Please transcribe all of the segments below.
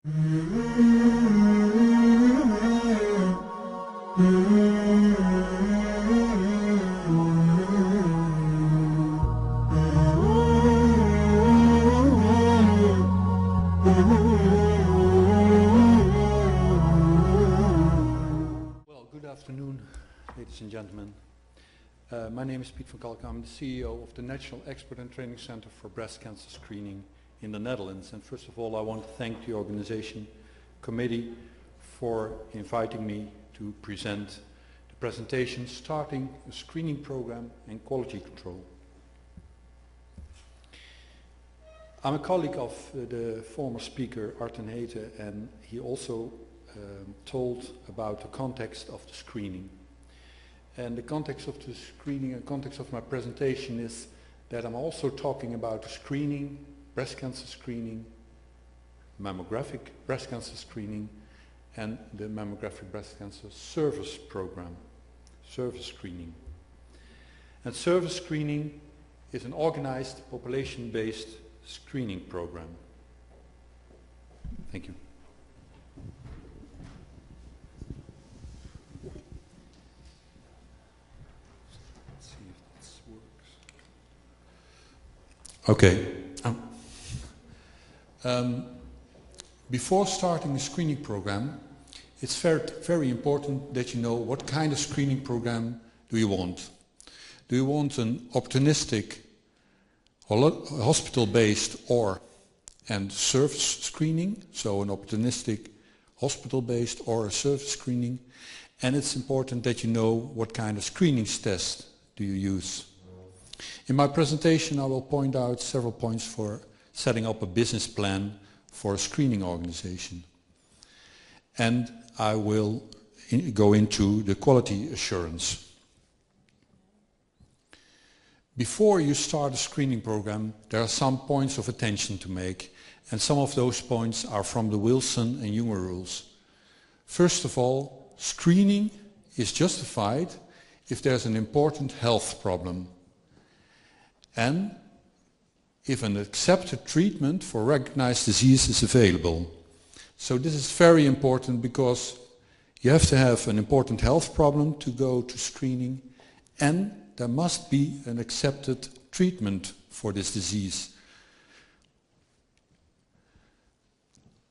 Good afternoon, ladies and gentlemen. My name is Klekn. I'm the CEO of the National Expert and Training Center for Breast Cancer Screening in the Netherlands. And first of all, I want to thank the organization committee for inviting me to present the presentation Starting a Screening Program and Quality Control. I'm a colleague of the former speaker, Arten Hete, and he also told about the context of the screening. And the context of the screening and context of my presentation is that I'm also talking about screening, breast cancer screening, mammographic breast cancer screening, and the mammographic breast cancer service program, service screening. And service screening is an organized population-based screening program. Thank you. Okay. Before starting a screening program, it's very important that you know what kind of screening program do you want. Do you want an opportunistic, hospital-based and service screening, so an opportunistic, hospital-based or a service screening, and it's important that you know what kind of screenings test do you use. In my presentation, I will point out several points for setting up a business plan for a screening organization. And I will go into the quality assurance. Before you start a screening program, there are some points of attention to make, and some of those points are from the Wilson and Junger rules. First of all, screening is justified if there's an important health problem, and if an accepted treatment for recognized disease is available. So this is very important because you have to have an important health problem to go to screening, and there must be an accepted treatment for this disease.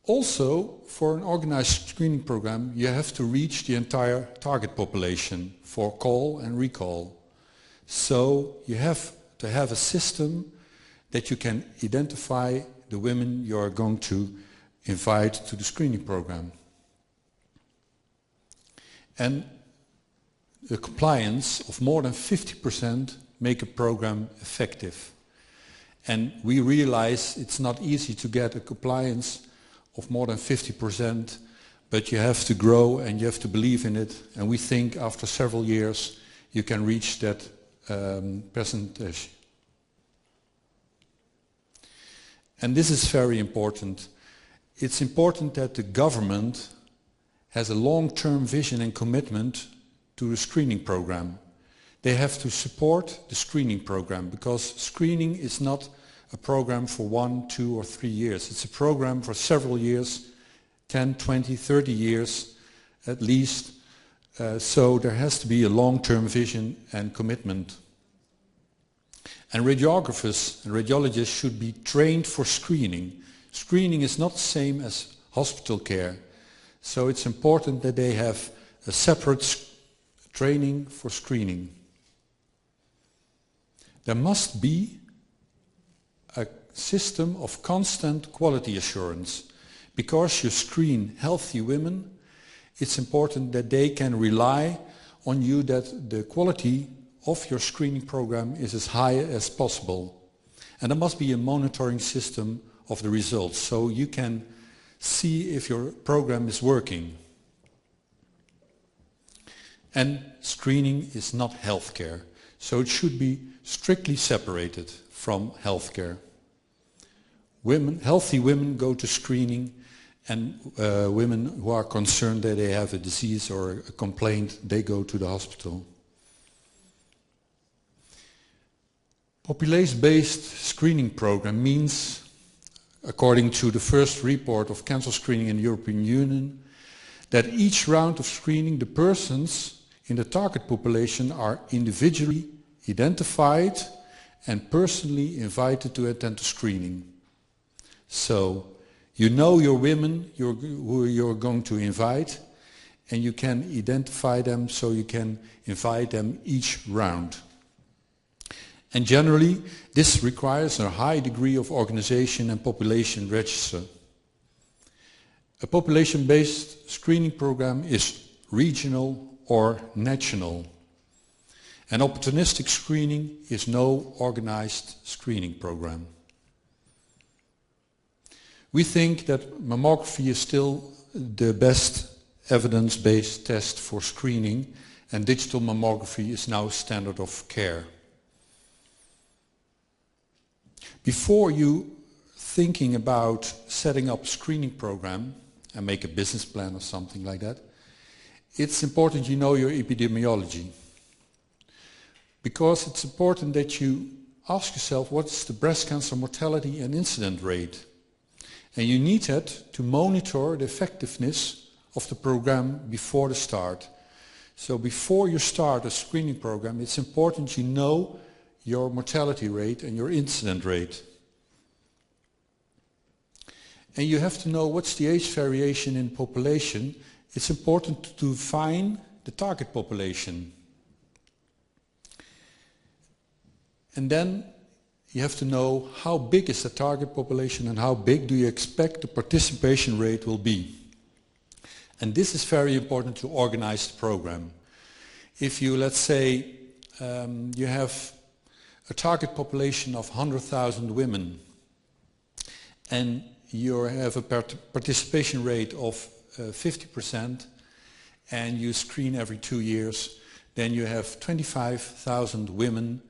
Also, for an organized screening program, you have to reach the entire target population for call and recall. So you have to have a system that you can identify the women you are going to invite to the screening program. And the compliance of more than 50% make a program effective. And we realize it's not easy to get a compliance of more than 50%, but you have to grow and you have to believe in it. And we think after several years you can reach that percentage. And this is very important. It's important that the government has a long-term vision and commitment to the screening program. They have to support the screening program because screening is not a program for 1, 2 or 3 years. It's a program for several years, 10, 20, 30 years at least. So there has to be a long-term vision and commitment. And radiographers and radiologists should be trained for screening. Screening is not the same as hospital care. So it's important that they have a separate training for screening. There must be a system of constant quality assurance. Because you screen healthy women, it's important that they can rely on you that the quality of your screening program is as high as possible. And there must be a monitoring system of the results so you can see if your program is working. And screening is not healthcare, so it should be strictly separated from healthcare. Healthy women go to screening, and women who are concerned that they have a disease or a complaint, they go to the hospital. Population-based screening program means according to the first report of cancer screening in the European Union, that each round of screening, the persons in the target population are individually identified and personally invited to attend the screening. So you know your women who you're going to invite, and you can identify them, so you can invite them each round. And generally, this requires a high degree of organization and population register. A population-based screening program is regional or national. An opportunistic screening is no organized screening program. We think that mammography is still the best evidence-based test for screening, and digital mammography is now standard of care. Before you thinking about setting up a screening program and make a business plan or something like that, it's important you know your epidemiology. Because it's important that you ask yourself what's the breast cancer mortality and incidence rate. And you need that to monitor the effectiveness of the program before the start. So before you start a screening program, it's important you know your mortality rate and your incidence rate. And you have to know what's the age variation in population. It's important to define the target population. And then you have to know how big is the target population and how big do you expect the participation rate will be. And this is very important to organize the program. If you, let's say, you have a target population of 100,000 women and you have a participation rate of 50% and you screen every 2 years, then you have 25,000 women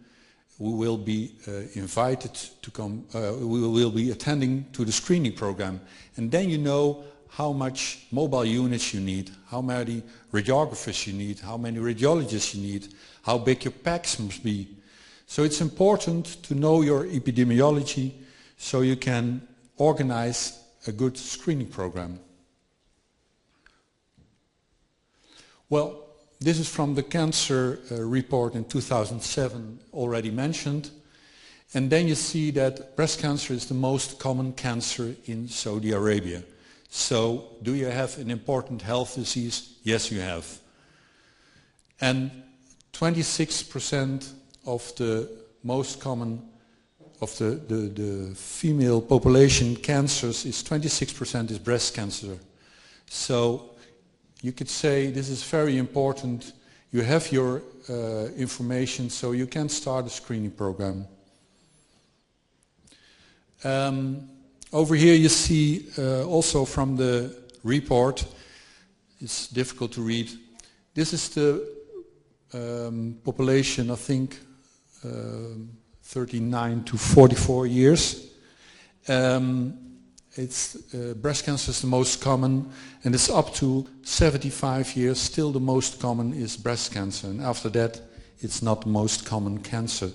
who will be invited to come, who will be attending to the screening program. And then you know how much mobile units you need, how many radiographers you need, how many radiologists you need, how big your packs must be. So it's important to know your epidemiology so you can organize a good screening program. Well, this is from the cancer report in 2007 already mentioned. And then you see that breast cancer is the most common cancer in Saudi Arabia. So do you have an important health disease? Yes, you have. And 26% of the most common of the female population cancers is 26% is breast cancer. So you could say this is very important. You have your information, so you can start a screening program. Over here you see also from the report, it's difficult to read, this is the population, I think, 39 to 44 years. Breast cancer is the most common, and it's up to 75 years. Still the most common is breast cancer, and after that it's not the most common cancer.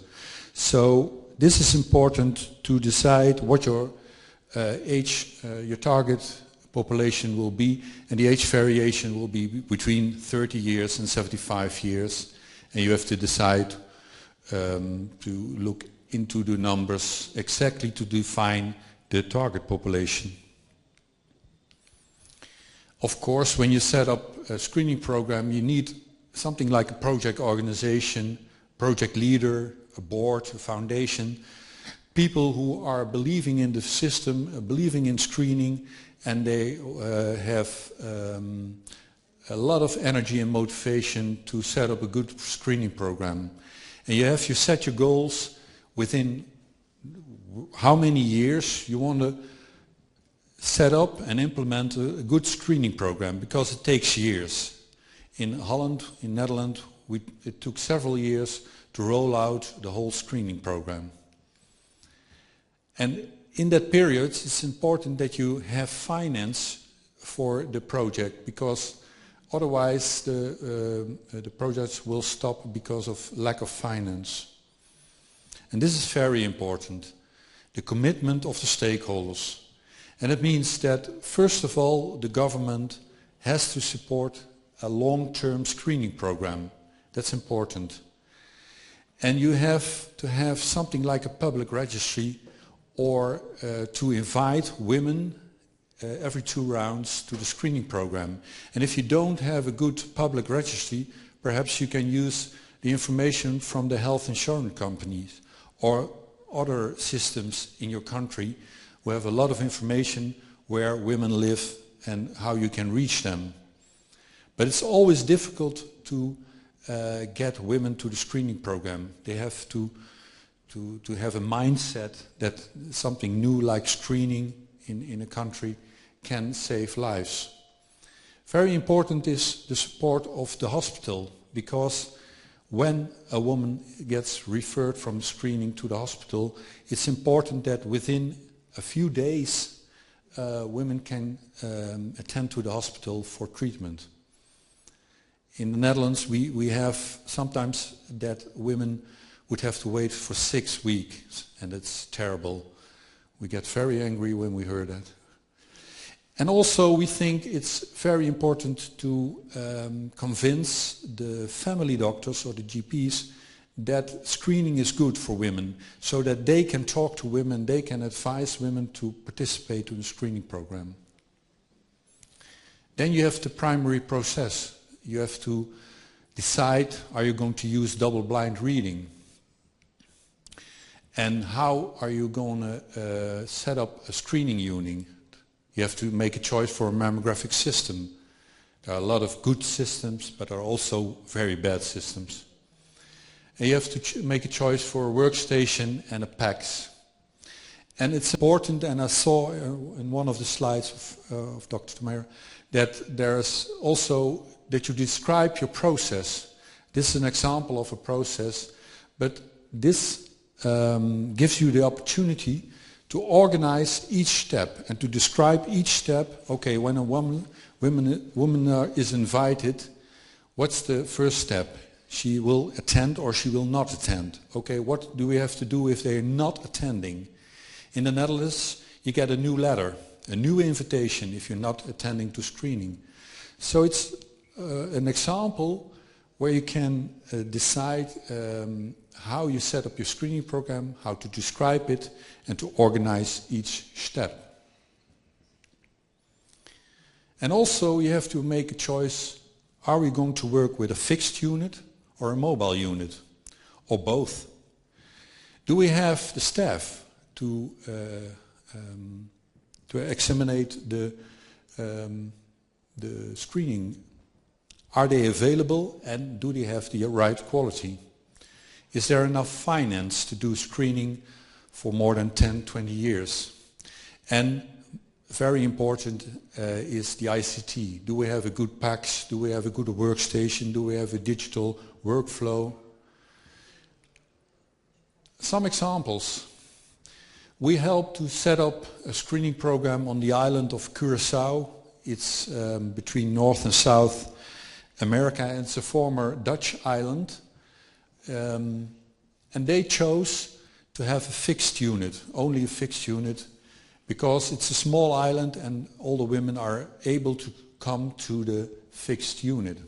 So this is important to decide what your age, your target population will be, and the age variation will be between 30 years and 75 years, and you have to decide to look into the numbers exactly to define the target population. Of course, when you set up a screening program, you need something like a project organization, project leader, a board, a foundation, people who are believing in the system, believing in screening, and they have a lot of energy and motivation to set up a good screening program. And you set your goals within how many years you want to set up and implement a good screening program, because it takes years. In Holland, in Netherlands, it took several years to roll out the whole screening program. And in that period, it's important that you have finance for the project, because otherwise the projects will stop because of lack of finance. And this is very important. The commitment of the stakeholders. And it means that, first of all, the government has to support a long-term screening program. That's important. And you have to have something like a public registry, or to invite women every 2 rounds to the screening program. And if you don't have a good public registry, perhaps you can use the information from the health insurance companies or other systems in your country who have a lot of information where women live and how you can reach them. But it's always difficult to get women to the screening program. They have to have a mindset that something new like screening in a country can save lives. Very important is the support of the hospital, because when a woman gets referred from screening to the hospital, it's important that within a few days women can attend to the hospital for treatment. In the Netherlands we have sometimes that women would have to wait for 6 weeks, and it's terrible. We get very angry when we hear that. And also we think it's very important to convince the family doctors or the GPs that screening is good for women, so that they can talk to women, they can advise women to participate in the screening program. Then you have the primary process. You have to decide, are you going to use double-blind reading? And how are you going to set up a screening unit? You have to make a choice for a mammographic system. There are a lot of good systems, but there are also very bad systems. And you have to make a choice for a workstation and a PACS. And it's important, and I saw in one of the slides of Dr. Meyer, that there's also that you describe your process. This is an example of a process, but this gives you the opportunity to organize each step and to describe each step. Okay, when a woman is invited, what's the first step? She will attend or she will not attend. Okay, what do we have to do if they are not attending? In the Netherlands, you get a new letter, a new invitation if you're not attending to screening. So it's an example where you can decide how you set up your screening program, how to describe it, and to organize each step. And also you have to make a choice, are we going to work with a fixed unit or a mobile unit, or both? Do we have the staff to examine the screening? Are they available, and do they have the right quality? Is there enough finance to do screening for more than 10, 20 years? And very important is the ICT. Do we have a good PACS? Do we have a good workstation? Do we have a digital workflow? Some examples. We helped to set up a screening program on the island of Curaçao. It's between North and South America, and it's a former Dutch island. And they chose to have a fixed unit, only a fixed unit, because it's a small island and all the women are able to come to the fixed unit.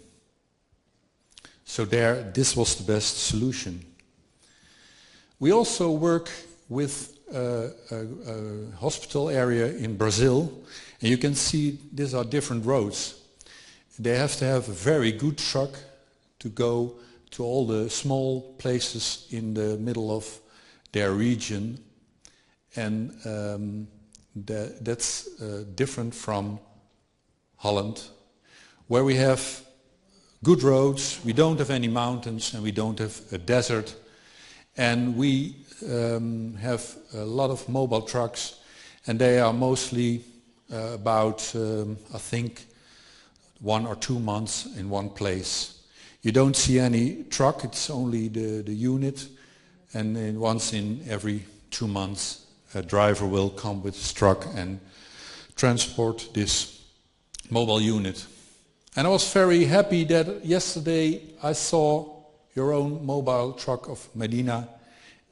So this was the best solution. We also work with a hospital area in Brazil, and you can see these are different roads. They have to have a very good truck to go to all the small places in the middle of their region, and that's different from Holland, where we have good roads, we don't have any mountains, and we don't have a desert, and we have a lot of mobile trucks, and they are mostly about, I think, 1 or 2 months in one place. You don't see any truck, it's only the unit, and then once in every 2 months a driver will come with his truck and transport this mobile unit. And I was very happy that yesterday I saw your own mobile truck of Medina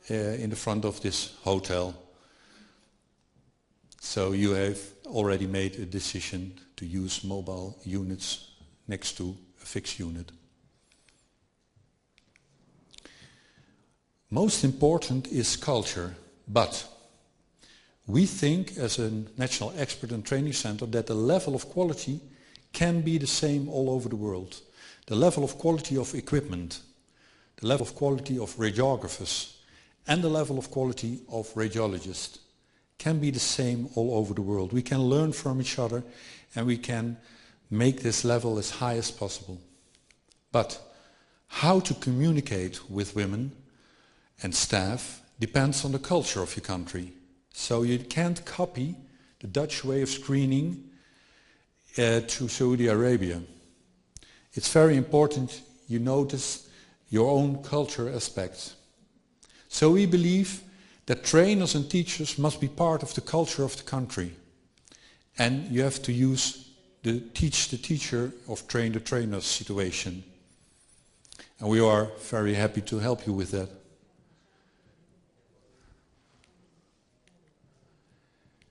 in the front of this hotel. So you have already made a decision to use mobile units next to a fixed unit. Most important is culture, but we think as a national expert and training center that the level of quality can be the same all over the world. The level of quality of equipment, the level of quality of radiographers, and the level of quality of radiologists can be the same all over the world. We can learn from each other and we can make this level as high as possible. But how to communicate with women and staff depends on the culture of your country. So you can't copy the Dutch way of screening to Saudi Arabia. It's very important you notice your own culture aspects. So we believe that trainers and teachers must be part of the culture of the country. And you have to use the teach the teacher of train the trainer situation. And we are very happy to help you with that.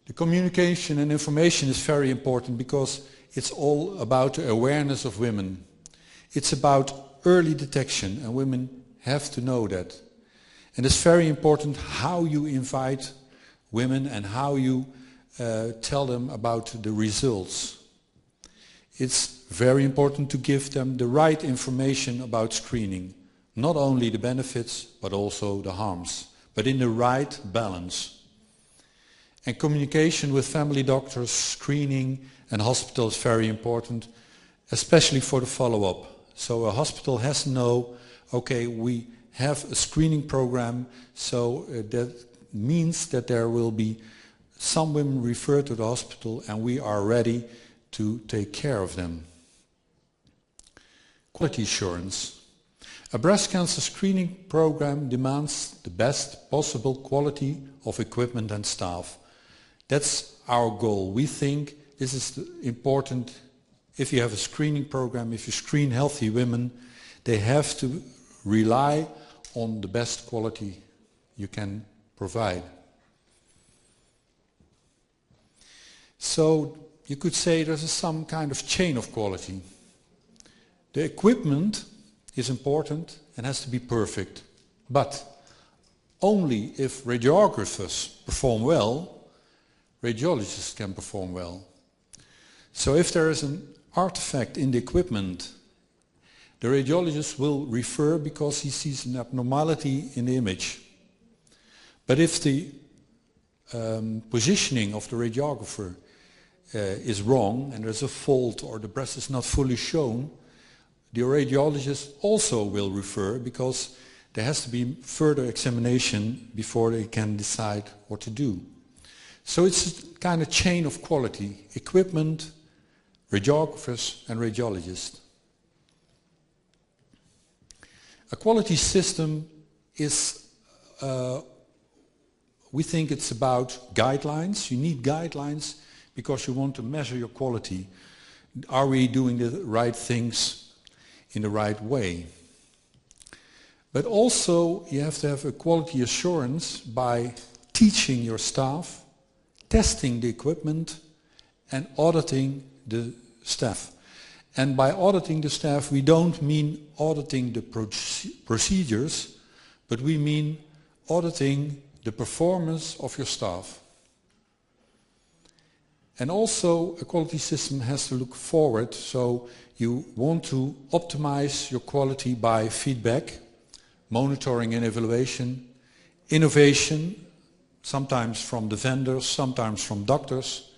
The communication and information is very important because it's all about the awareness of women. It's about early detection, and women have to know that. And it's very important how you invite women and how you tell them about the results. It's very important to give them the right information about screening. Not only the benefits, but also the harms, but in the right balance. And communication with family doctors, screening and hospital is very important, especially for the follow-up. So a hospital has to know, okay, we have a screening program, so that means that there will be some women referred to the hospital and we are ready to take care of them. Quality assurance. A breast cancer screening program demands the best possible quality of equipment and staff. That's our goal. We think this is important. If you have a screening program, if you screen healthy women, they have to rely on the best quality you can provide. So you could say there's some kind of chain of quality. The equipment is important and has to be perfect, but only if radiographers perform well, radiologists can perform well. So if there is an artifact in the equipment, the radiologist will refer because he sees an abnormality in the image. But if the positioning of the radiographer is wrong and there's a fault or the breast is not fully shown, the radiologist also will refer because there has to be further examination before they can decide what to do. So it's a kind of chain of quality: equipment, radiographers and radiologists. A quality system is, we think it's about guidelines. You need guidelines because you want to measure your quality. Are we doing the right things in the right way? But also you have to have a quality assurance by teaching your staff, testing the equipment and auditing the staff. And by auditing the staff, we don't mean auditing the procedures, but we mean auditing the performance of your staff. And also a quality system has to look forward, so you want to optimize your quality by feedback, monitoring and evaluation, innovation, sometimes from the vendors, sometimes from doctors,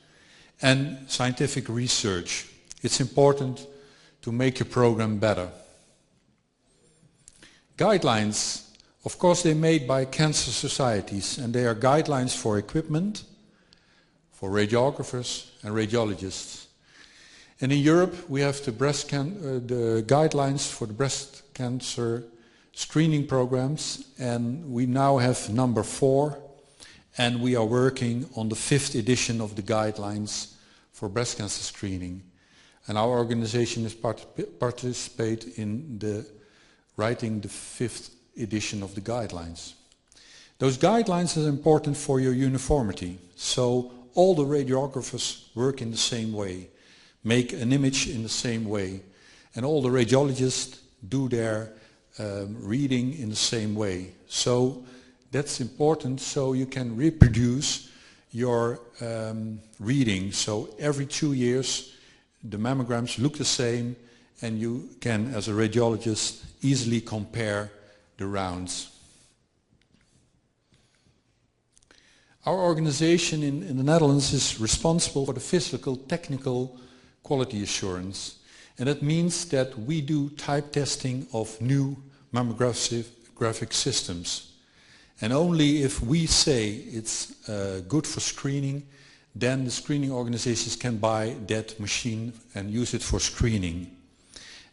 and scientific research. It's important to make your program better. Guidelines, of course, they're made by cancer societies, and they are guidelines for equipment, for radiographers and radiologists. And in Europe, we have the guidelines for the breast cancer screening programs, and we now have number 4, and we are working on the 5th edition of the guidelines for breast cancer screening. And our organization is participate in writing the 5th edition of the guidelines. Those guidelines are important for your uniformity. So all the radiographers work in the same way, make an image in the same way, and all the radiologists do their reading in the same way. So that's important, so you can reproduce your reading. So every 2 years the mammograms look the same, and you can, as a radiologist, easily compare the rounds. Our organization in the Netherlands is responsible for the physical, technical quality assurance. And that means that we do type testing of new mammographic systems. And only if we say it's good for screening, then the screening organizations can buy that machine and use it for screening.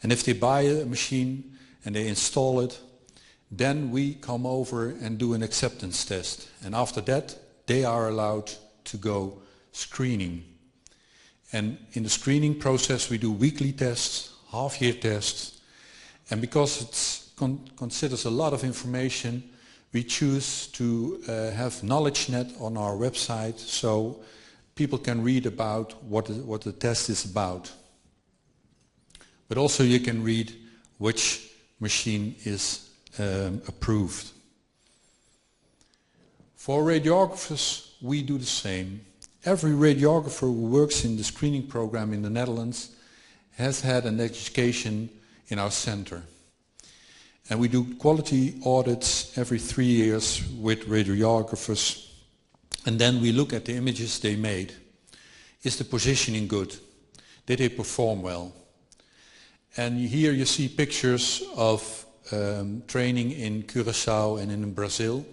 And if they buy a machine and they install it, then we come over and do an acceptance test. And after that, they are allowed to go screening. And in the screening process, we do weekly tests, half-year tests. And because it considers a lot of information, we choose to have KnowledgeNet on our website, so people can read about what the test is about. But also you can read which machine is approved. For radiographers, we do the same. Every radiographer who works in the screening program in the Netherlands has had an education in our center. And we do quality audits every 3 years with radiographers. And then we look at the images they made. Is the positioning good? Did they perform well? And here you see pictures of training in Curaçao and in Brazil.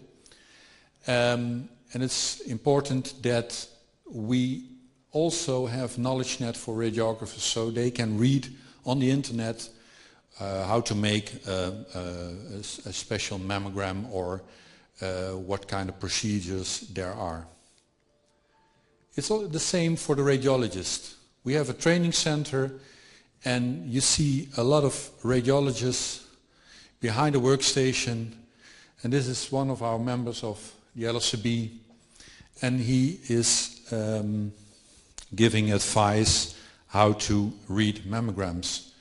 And it's important that we also have KnowledgeNet for radiographers, so they can read on the internet how to make a special mammogram or what kind of procedures there are. It's all the same for the radiologist. We have a training center, and you see a lot of radiologists behind the workstation, and this is one of our members of the LSCB, and he is giving advice how to read mammograms.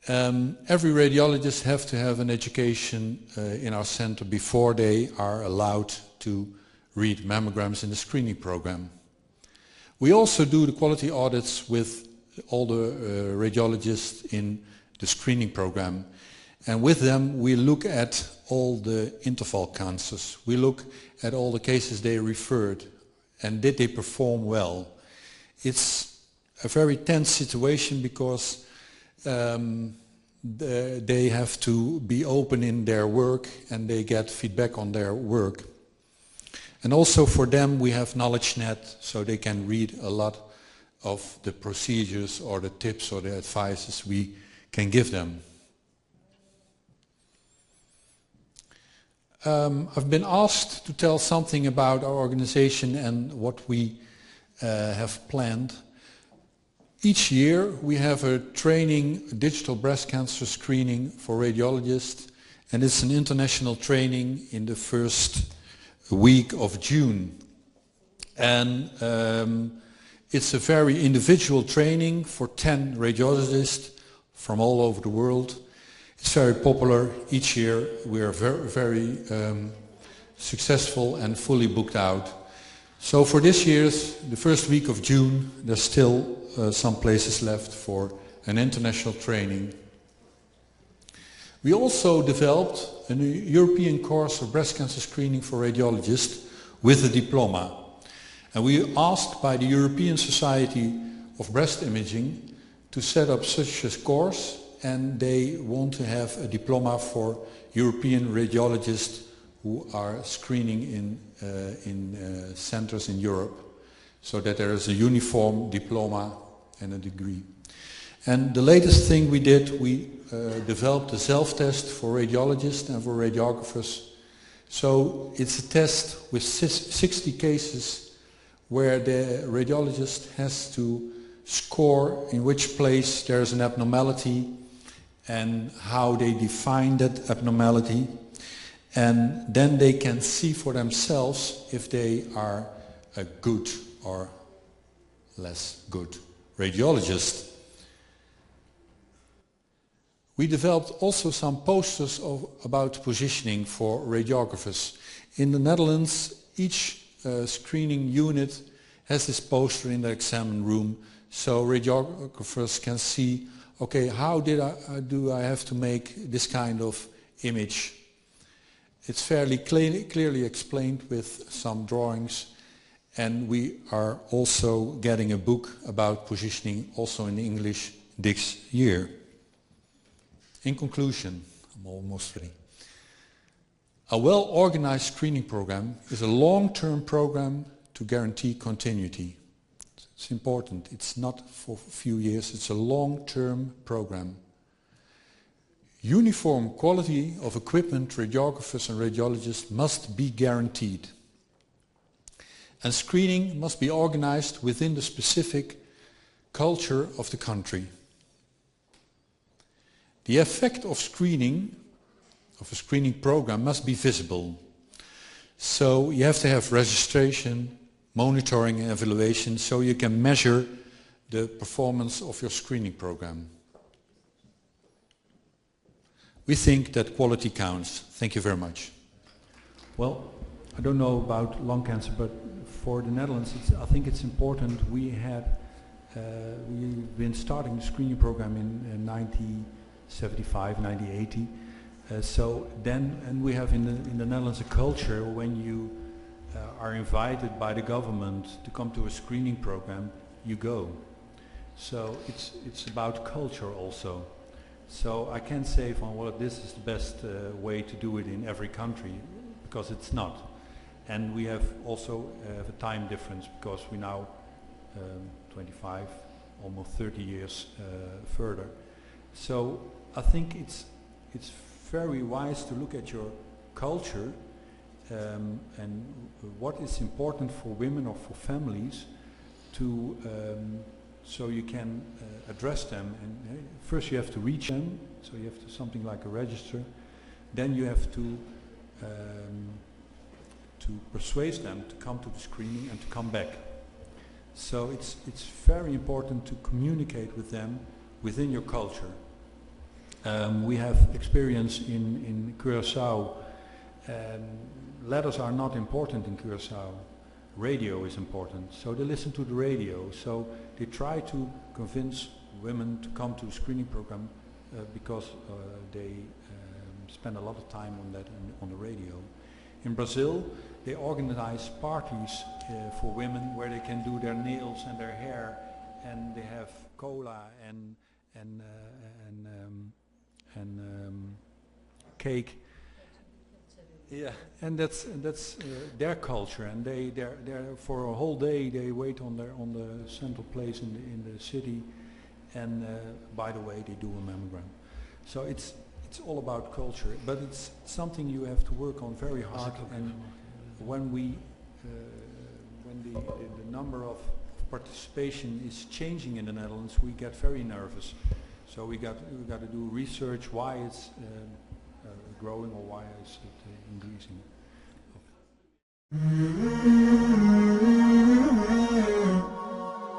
Every radiologist has to have an education in our center before they are allowed to read mammograms in the screening program. We also do the quality audits with all the radiologists in the screening program, and with them we look at all the interval cancers. We look at all the cases they referred, and did they perform well. It's a very tense situation because they have to be open in their work and they get feedback on their work. And also for them we have KnowledgeNet, so they can read a lot of the procedures or the tips or the advices we can give them. I've been asked to tell something about our organization and what we have planned. Each year we have a training, digital breast cancer screening for radiologists, and it's an international training in the first week of June. And it's a very individual training for 10 radiologists from all over the world. It's very popular. Each year we are very successful and fully booked out. So for this year's, the first week of June, there's still some places left for an international training. We also developed a European course of breast cancer screening for radiologists with a diploma. And we were asked by the European Society of Breast Imaging to set up such a course, and they want to have a diploma for European radiologists who are screening in centers in Europe, so that there is a uniform diploma and a degree. And the latest thing we did, we developed a self-test for radiologists and for radiographers. So it's a test with 60 cases where the radiologist has to score in which place there is an abnormality and how they define that abnormality, and then they can see for themselves if they are good are less good radiologists. We developed also some posters about positioning for radiographers. In the Netherlands, each screening unit has this poster in the exam room, so radiographers can see, okay, how do I have to make this kind of image? It's fairly clearly explained with some drawings, and we are also getting a book about positioning also in English this year. In conclusion, I'm almost ready. A well-organized screening program is a long-term program to guarantee continuity. It's important. It's not for a few years. It's a long-term program. Uniform quality of equipment, radiographers and radiologists must be guaranteed. And screening must be organized within the specific culture of the country. The effect of a screening program must be visible. So you have to have registration, monitoring and evaluation so you can measure the performance of your screening program. We think that quality counts. Thank you very much. Well, I don't know about lung cancer, but for the Netherlands, I think it's important. We've been starting the screening program in 1975, 1980. And we have in the Netherlands a culture when you are invited by the government to come to a screening program, you go. So it's about culture also. So I can't say, well, this is the best way to do it in every country, because it's not. And we have also have a time difference, because we're now 25, almost 30 years further. So I think it's very wise to look at your culture and what is important for women or for families to so you can address them. And first you have to reach them, so you have to something like a register. Then you have to persuade them to come to the screening and to come back. So it's very important to communicate with them within your culture. We have experience in Curaçao. Letters are not important in Curaçao. Radio is important. So they listen to the radio. So they try to convince women to come to the screening program because they spend a lot of time on that on the radio. In Brazil, they organize parties for women where they can do their nails and their hair, and they have cola and cake. Yeah, and that's their culture, and they're for a whole day. They wait on the central place in the city, and by the way, they do a mammogram. So it's all about culture, but it's something you have to work on very hard. And when the number of participation is changing in the Netherlands, we get very nervous. So we got to do research why it's growing or why is it increasing.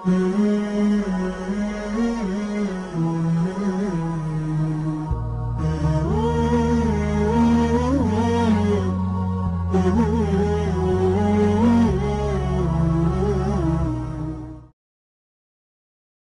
Okay.